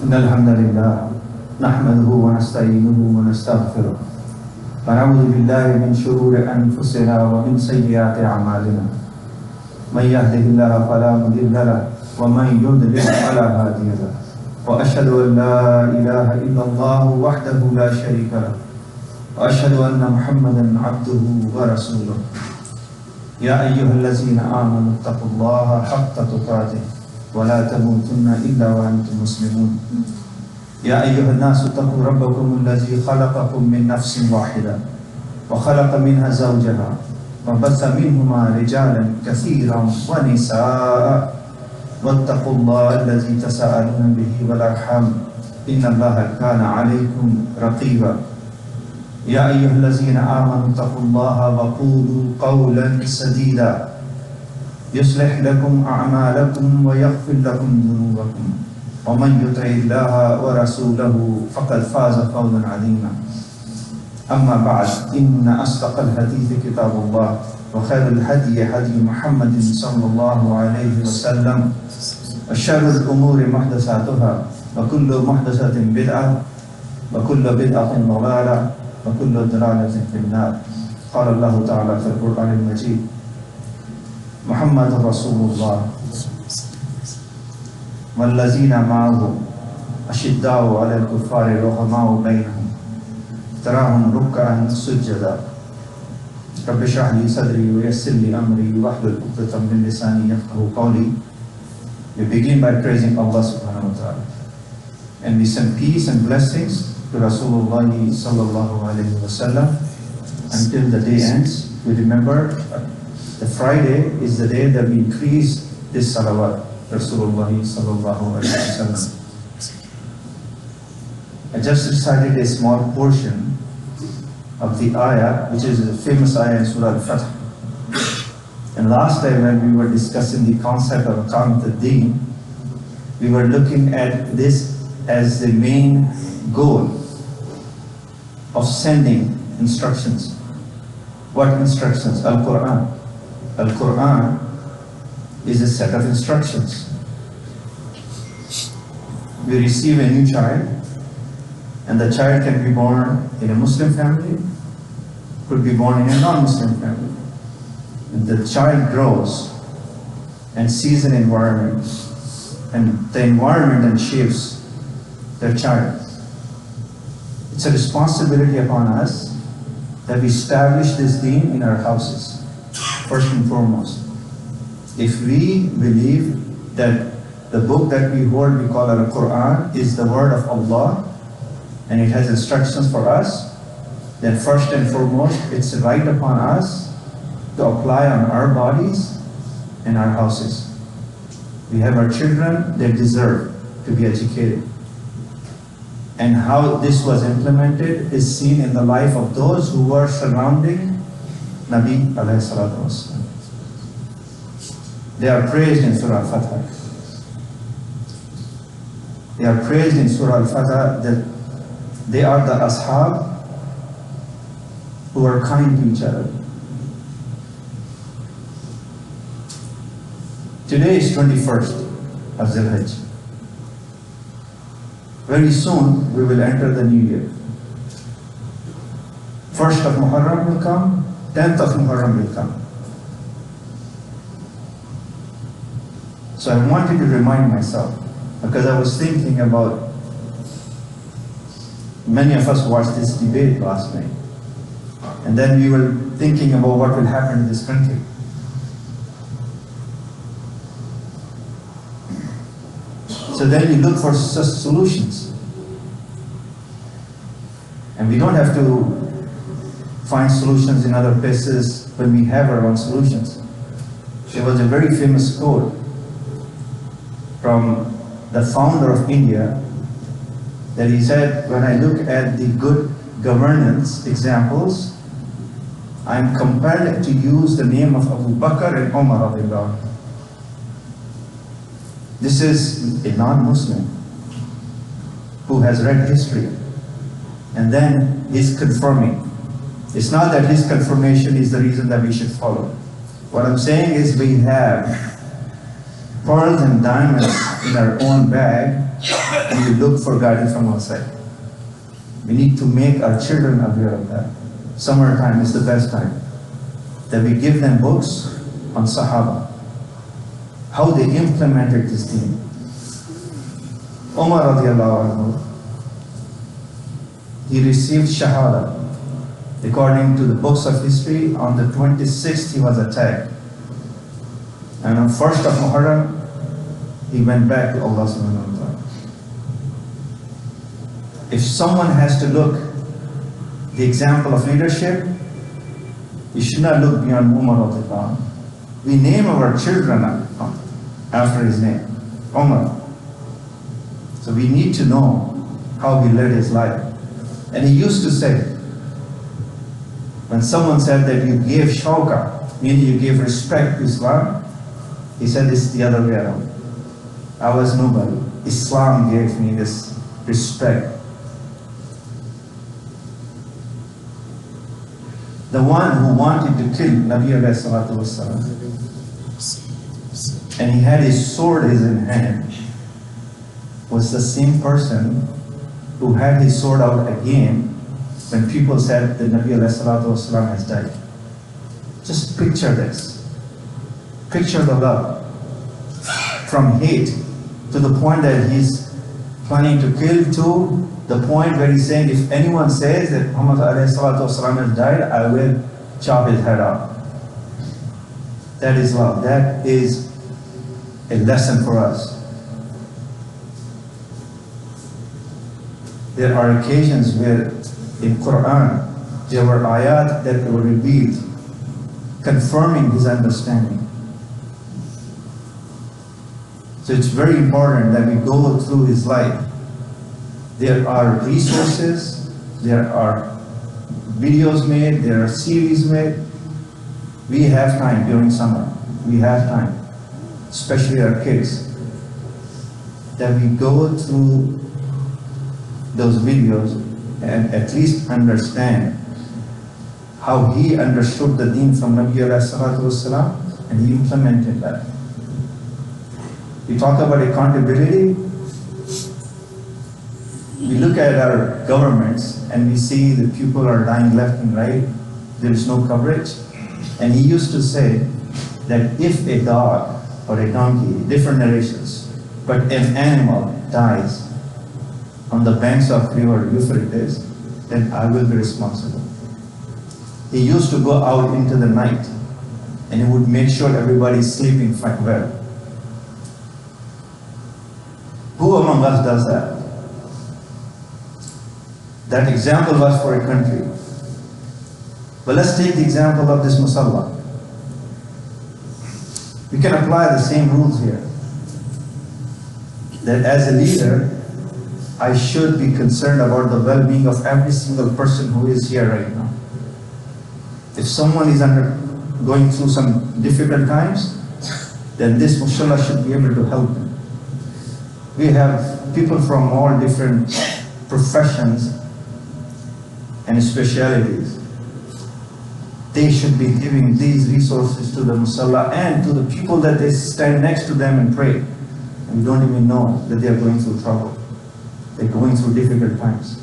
إن الحمد لله نحمده ونستعينه ونستغفره ونعوذ بالله من شرور أنفسنا ومن سيئات أعمالنا من يهده الله فلا مضل له ومن يضلل فلا هادي له وأشهد أن لا إله إلا الله وحده لا شريك له وأشهد أن محمدا عبده ورسوله يا أيها الذين آمنوا اتقوا الله حق تقاته ولا تموتن إلا وأنتم مسلمون يا أيها الناس اتقوا ربكم الذي خلقكم من نفس واحدة وخلق منها زوجها وبث منهما رجالا كثيرا ونساء واتقوا الله الذي تساءلون به والأرحام إن الله كان عليكم رقيبا يا أيها الذين آمنوا اتقوا الله وقولوا قولا سديدا يصلح لكم أعمالكم ويغفر لكم ذنوبكم ومن يطع الله ورسوله فقد فاز فوزا عظيما أما بعد إن أصدق الحديث كتاب الله وخير الهدي هدي محمد صلى الله عليه وسلم وشر الأمور محدثاتها وكل محدثة بدعة وكل بدعة ضلالة وكل ضلالة في النار قال الله تعالى في القرآن المجيد محمد رسول الله والذين معه أشداء على الكفار رحماء بينهم تراهم ركعا سجدا رب اشرح لي صدري ويسر لي أمري واحلل عقدة من لساني يفقهوا قولي. We begin by praising Allah subhanahu wa ta'ala, and we send peace and blessings to Rasulullah sallallahu alayhi wa sallam until the day ends. We remember the Friday is the day that we increase this salawat, Rasulullah sallallahu alayhi wa sallam. I just recited a small portion of the ayah, which is a famous ayah in Surah Al-Fatih. And last time when we were discussing the concept of Aqamat ad-Din, we were looking at this as the main goal of sending instructions. What instructions? Al-Quran. Al-Quran is a set of instructions. We receive a new child, and the child can be born in a Muslim family, could be born in a non-Muslim family. And the child grows and sees an environment, and the environment then shapes their child. It's a responsibility upon us that we establish this deen in our houses, first and foremost. If we believe that the book that we hold, we call Al-Quran, is the word of Allah, and it has instructions for us, then first and foremost, it's right upon us to apply on our bodies and our houses. We have our children, they deserve to be educated. And how this was implemented is seen in the life of those who were surrounding Nabi alayhi salatu wasalam. They are praised in Surah Al-Fatih. They are praised in Surah Al-Fatih that they are the ashab who are kind to each other. Today is 21st of Zilhijjah. Very soon we will enter the new year. 1st of Muharram will come, 10th of Muharram will come. So I wanted to remind myself, because I was thinking about, many of us watched this debate last night, and then we were thinking about what will happen in this country. So then we look for such solutions. And we don't have to find solutions in other places when we have our own solutions. There was a very famous quote from the founder of India that he said, when I look at the good governance examples, I'm compelled to use the name of Abu Bakr and Umar radiallahu anhu. This is a non-Muslim who has read history, and then he's confirming. It's not that his confirmation is the reason that we should follow. What I'm saying is we have pearls and diamonds in our own bag and we look for guidance from outside. We need to make our children aware of that. Summertime is the best time. That we give them books on Sahaba, how they implemented this deen. Umar radiallahu anhu, he received Shahada. According to the books of history, on the 26th he was attacked. And on 1st of Muharram, he went back to Allah subhanahu wa ta'ala. If someone has to look the example of leadership, you should not look beyond Umar radiallahu anhu. We name our children after his name, Umar. So we need to know how he led his life. And he used to say, when someone said that you gave shawqa, meaning you gave respect to Islam, he said it's the other way around. I was nobody. Islam gave me this respect. The one who wanted to kill Nabi alayhi salatu wasalam, and he had his sword in hand, was the same person who had his sword out again when people said that Nabi alayhi salatu wasalam has died. Just picture this. Picture the love. From hate to the point that he's planning to kill, to the point where he's saying, if anyone says that Muhammad alayhi salatu wasalam has died, I will chop his head off. That is love. That is a lesson for us. There are occasions where in Quran there were ayat that were revealed confirming his understanding. So it's very important that we go through his life. There are resources, there are videos made, there are series made. We have time during summer. We have time, especially our kids, that we go through those videos and at least understand how he understood the deen from Nabi alayhi salatu wasalam and he implemented that. We talk about accountability. We look at our governments and we see that people are dying left and right. There is no coverage. And he used to say that if a dog or a donkey, different narrations, but an animal dies on the banks of river Euphrates, then I will be responsible. He used to go out into the night and he would make sure everybody is sleeping well. Who among us does that? That example was for a country. But let's take the example of this Musalla. We can apply the same rules here. That as a leader, I should be concerned about the well-being of every single person who is here right now. If someone is going through some difficult times, then this Musalla should be able to help them. We have people from all different professions and specialities. They should be giving these resources to the Musalla and to the people that they stand next to them and pray. And we don't even know that they are going through trouble. They're going through difficult times.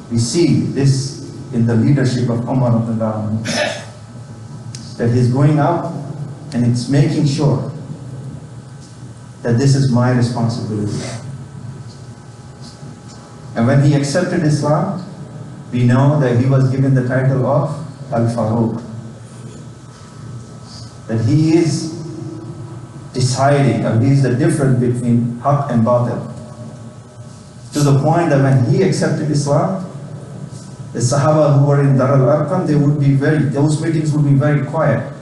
We see this in the leadership of Umar radiallahu anhu, that he's going out and it's making sure that this is my responsibility. And when he accepted Islam, we know that he was given the title of Al-Faruq. That he is deciding, or he is the difference between Haqq and Batil. To the point that when he accepted Islam, the Sahaba who were in Dar al-Arqam, those meetings would be very quiet.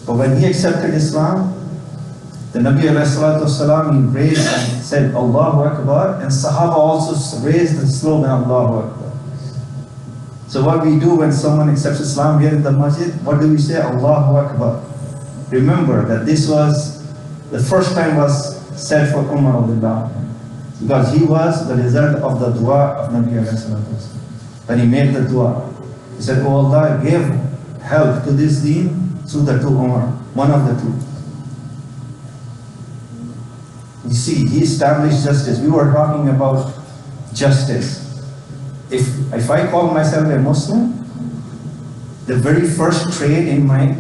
But when he accepted Islam, the Nabi alayhi salatu wasalam, he raised and said Allahu Akbar, and Sahaba also raised the slogan Allahu Akbar. So what we do when someone accepts Islam here in the masjid, what do we say? Allahu Akbar. Remember that this was, the first time was said for Umar radiallahu anhu, because he was the result of the dua of Nabi alayhi salatu wasalam. When he made the dua, he said, Oh Allah, give help to this deen through the two Umar, one of the two. You see, he established justice. We were talking about justice. If I call myself a Muslim, the very first trait in my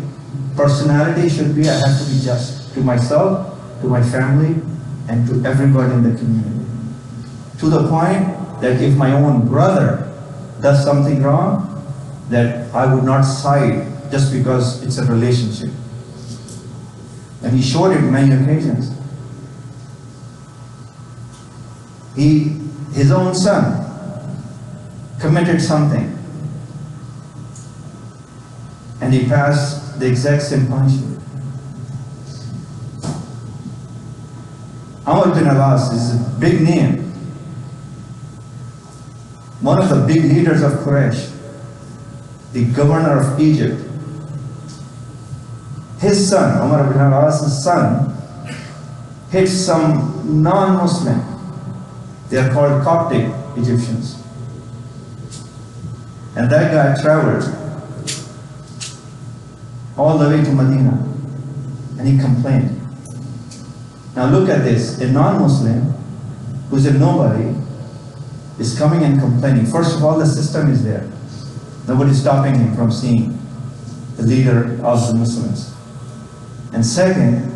personality should be I have to be just to myself, to my family, and to everybody in the community. To the point that if my own brother does something wrong, that I would not side just because it's a relationship. And he showed it many occasions. His own son committed something, and he passed the exact same punishment. Amr bin Alas is a big name, one of the big leaders of Quraysh, the governor of Egypt. His son, Amr bin Alas' son, hit some non-Muslim. They are called Coptic Egyptians. And that guy traveled all the way to Medina, and he complained. Now look at this, a non-Muslim who's a nobody is coming and complaining. First of all, the system is there. Nobody's stopping him from seeing the leader of the Muslims. And second,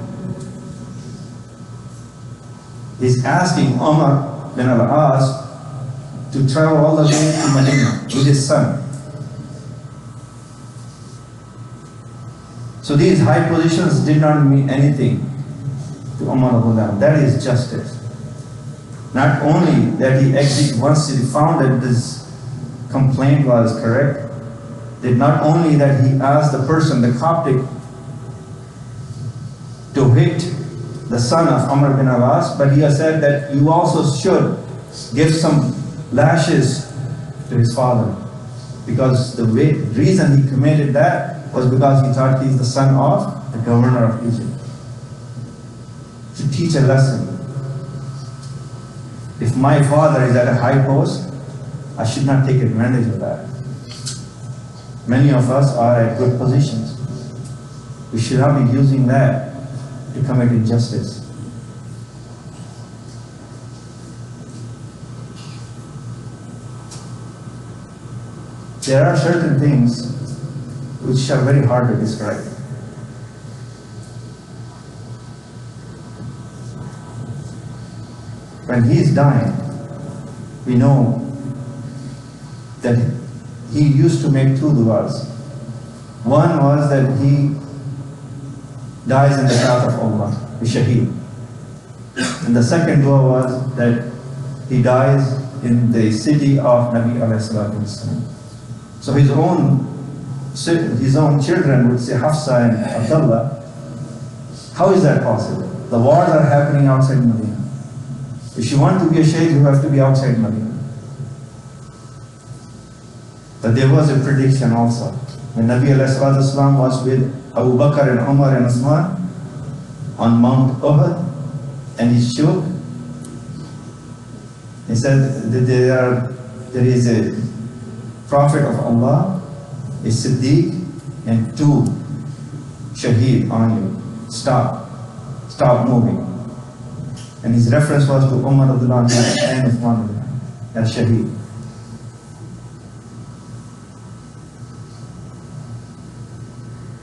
he's asking Umar bin al-As to travel all the way to Medina with his son. So these high positions did not mean anything to Umar ibn al-As. That is justice. Not only that once he found that this complaint was correct, that not only that he asked the person, the Coptic, to hit the son of Amr bin Alas, but he has said that you also should give some lashes to his father, because the reason he committed that was because he thought he's the son of the governor of Egypt. To teach a lesson. If my father is at a high post, I should not take advantage of that. Many of us are at good positions. We should not be using that to commit injustice. There are certain things which are very hard to describe. When he is dying, we know that he used to make two du'as. One was that he dies in the path of Allah, the shaheed. And the second dua was that he dies in the city of Nabi alayhi salatu wasalam. So his own children would say, Hafsa and Abdullah, how is that possible? The wars are happening outside Medina. If you want to be a shaykh, you have to be outside Medina. But there was a prediction also. When Nabi alayhi salatu wasalam was with Abu Bakr and Umar and Usman on Mount Uhud, and he shook, he said that there is a Prophet of Allah, a Siddiq, and two Shaheed on you. Stop moving. And his reference was to Umar and Uthman as Shaheed.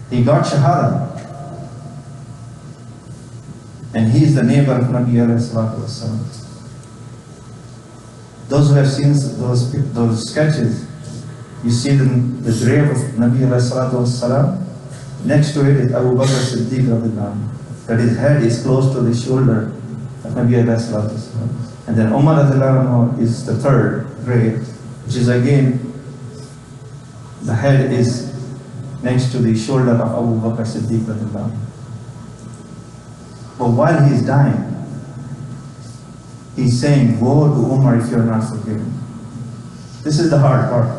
He got Shahada. And he is the neighbor of Nabi alayhi salatu wasalam. Those who have seen those sketches, you see the grave of Nabi alayhi salatu wasalam. Next to it is Abu Bakr Siddiq radiallahu anhu. That his head is close to the shoulder of Nabi alayhi salatu wasalam. And then Umar radiallahu anhu is the third grave, which is again, the head is next to the shoulder of Abu Bakr Siddiq radiallahu anhu. But while he is dying, he's saying, woe to Umar if you're not forgiven. This is the hard part.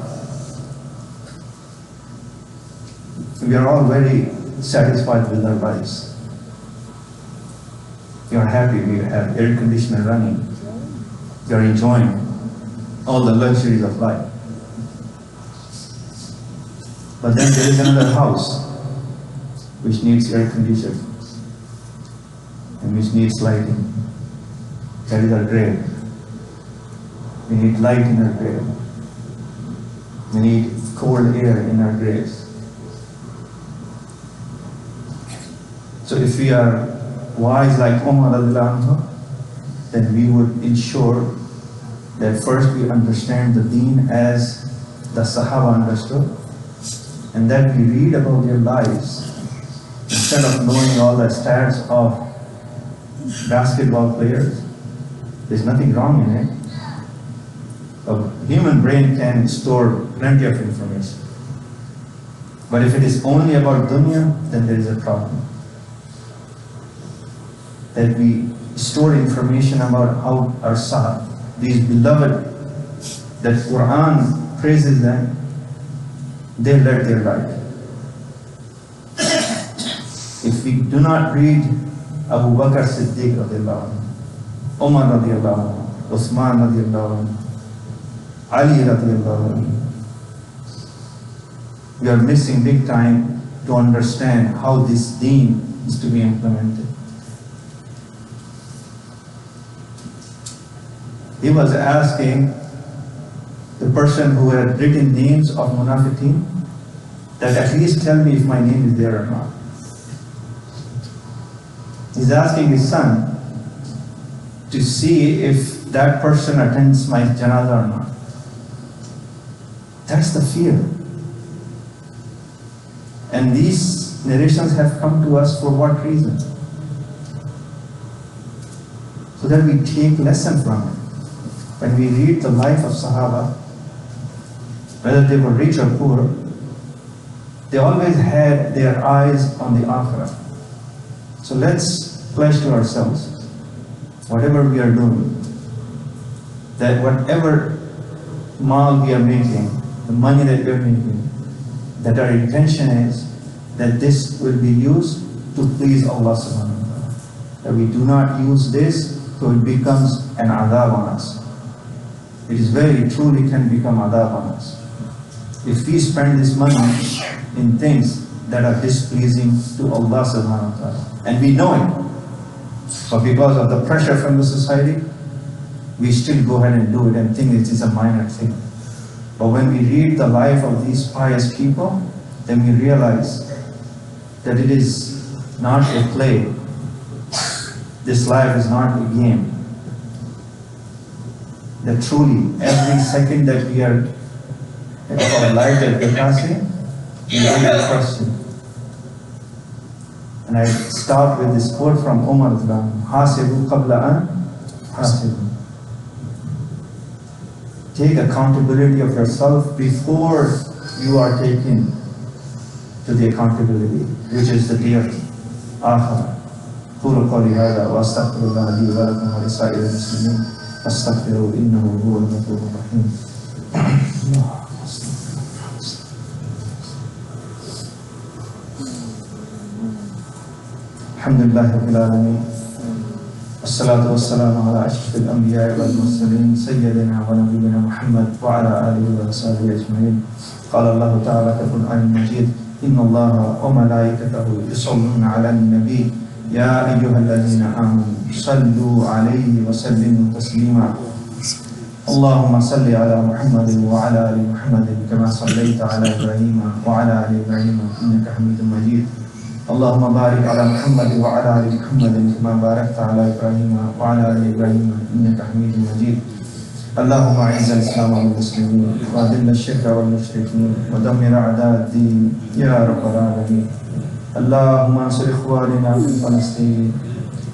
We are all very satisfied with our lives. We are happy, we have air conditioner running. We are enjoying all the luxuries of life. But then there is another house which needs air conditioning and which needs lighting. That is our grave. We need light in our grave. We need cold air in our graves. So if we are wise like Umar radiallahu anhu, then we would ensure that first we understand the deen as the Sahaba understood, and that we read about their lives instead of knowing all the stats of basketball players. There's nothing wrong in it. A human brain can store plenty of information. But if it is only about dunya, then there is a problem. That we store information about how our Sahaba, these beloved, that Quran praises them, they led their life. If we do not read Abu Bakr Siddiq radiallahu anhu, Umar radiallahu anhu, Uthman radiallahu anhu, Ali radiallahu anhu, we are missing big time to understand how this deen is to be implemented. He was asking the person who had written names of munafiqeen that at least tell me if my name is there or not. He's asking his son to see if that person attends my janazah or not. That's the fear. And these narrations have come to us for what reason? So that we take lesson from it. When we read the life of Sahaba, whether they were rich or poor, they always had their eyes on the Akhirah. So let's pledge to ourselves, whatever we are doing, that whatever mal we are making, the money that we are making, that our intention is that this will be used to please Allah subhanahu wa ta'ala. That we do not use this so it becomes an adab on us. It is very truly can become adab on us. If we spend this money in things that are displeasing to Allah subhanahu wa ta'ala, and we know it, but because of the pressure from the society, we still go ahead and do it and think it is a minor thing. But when we read the life of these pious people, then we realize that it is not a play. This life is not a game. That truly, every second that we are of our life that we are passing, we need a question. And I start with this quote from Umar radiallahu anhu, Hasibu qabla an hasibu. Take accountability of yourself before you are taken to the accountability, which is the day of Akhirah. قولوا قولي هذا وأستغفر الله لي ولكم ولسائر المسلمين فاستغفروا إنه هو الغفور الرحيم. الحمد لله رب العالمين والصلاة والسلام على أشرف الأنبياء والمرسلين سيدنا ونبينا محمد وعلى آله وصحبه أجمعين. قال الله تعالى في القرآن المجيد إن الله وملائكته يصلون على النبي يا أيها الذين آمنوا صلوا عليه وسلموا تسليما. اللهم صل على محمد وعلى آل محمد كما صليت على إبراهيم وعلى آل إبراهيم إنك حميد مجيد. اللهم بارك على محمد وعلى آل محمد كما باركت على إبراهيم وعلى آل إبراهيم إنك حميد مجيد. اللهم أعز الإسلام والمسلمين وأذل الشرك والمشركين ودمر أعداء الدين يا رب العالمين. اللهم انصر إخواننا في فلسطين.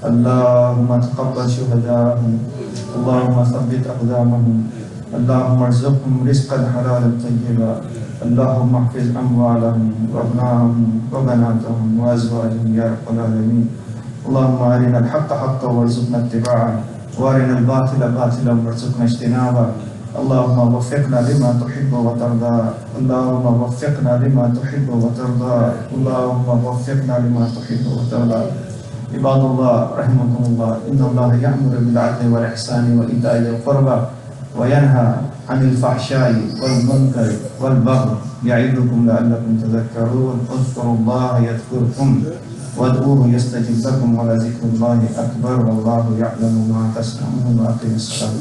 اللهم تقبل شهداءهم. اللهم ثبت أقدامهم. اللهم ارزقهم رزقا حلالا طيبا. اللهم احفظ أموالهم وأبناءهم وبناتهم وأزواجهم يا رب العالمين. اللهم أرنا الحق حقا وارزقنا اتباعه وارنا الباطل باطلا وارزقنا اجتنابه. اللهم وفقنا لما تحب وترضى. اللهم وفقنا لما تحب وترضى. اللهم وفقنا لما تحب وترضى. عباد الله رحمكم الله إن الله يأمر بالعدل والإحسان وإيتاء ذي القربى وينهى عن الفحشاء والمنكر والبغي يعظكم لعلكم تذكرون. اذكروا الله يذكركم वदऊहु यस्तजिब लकुम वलज़िक्रुल्लाहि Akbar वल्लाहु यअलमु मा तस्नऊन व अक़िमिस सलात।